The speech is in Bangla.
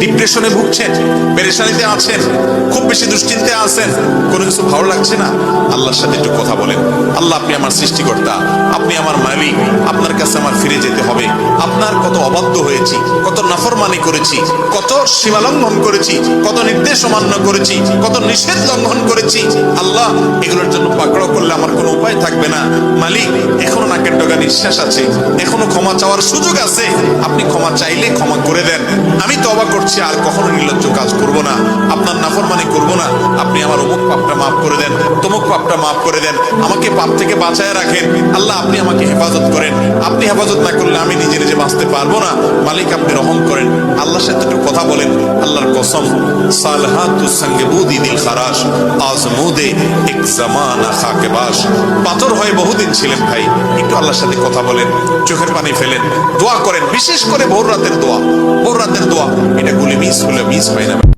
ডিপ্রেশনে ভুগছেন, পেরেশানিতে আছেন, খুব বেশি দুশ্চিন্তায় আছেন, কোনো কিছু ভালো লাগছে না, আল্লাহর সাথে একটু কথা বলেন। আল্লাহ, আপনি আমার সৃষ্টিকর্তা, আপনি আমার মালিক, আপনার কাছে আমার ফিরে যেতে হবে। আপনার কত অবাধ্য হয়েছি, কত নাফরমানি করেছি, কত সীমা লঙ্ঘন করেছি, কত নির্দেশ অমান্য করেছি, কত নিষেধ লঙ্ঘন করেছি। আল্লাহ, এগুলোর জন্য পাকড়াও করলে আমার কোনো উপায় থাকবে না। মালিক, এখনো নাকের ডগা নিঃশ্বাস আছে, এখনো ক্ষমা চাওয়ার সুযোগ আছে। আপনি ক্ষমা চাইলে ক্ষমা করে দেন। আমি তওবা করছি, আর কখনো নির্লজ্জ কাজ করব না, আপনার নাফরমানি করব না। আপনি আমার অমুক পাপটা মাফ করে দেন, তমুক পাপটা মাফ করে দেন, আমাকে পাপ থেকে বাঁচায় রাখেন। আল্লাহ, আপনি আমাকে হেফাজত করেন। আপনি হেফাজত না করলে আমি নিজে নিজে বাঁচতে পারবো না। মালিক, আপনি রহম করেন। আল্লাহর সাথে একটু কথা বলেন। আল্লাহর কসম, সালহাতুস সঙ্গে বুদি দিল খারাস, আজমুদে এক জামানা খাকে বাস। পাথর হয়ে বহুদিন ছিলেন ভাই, একটু আল্লাহর সাথে কথা বলেন, চোখের পানি ফেলেন, দোয়া করেন। বিশেষ করে ভোর রাতের দোয়া, ভোর রাতের দোয়া, এটা গুলি মিস হলে মিস হয় না।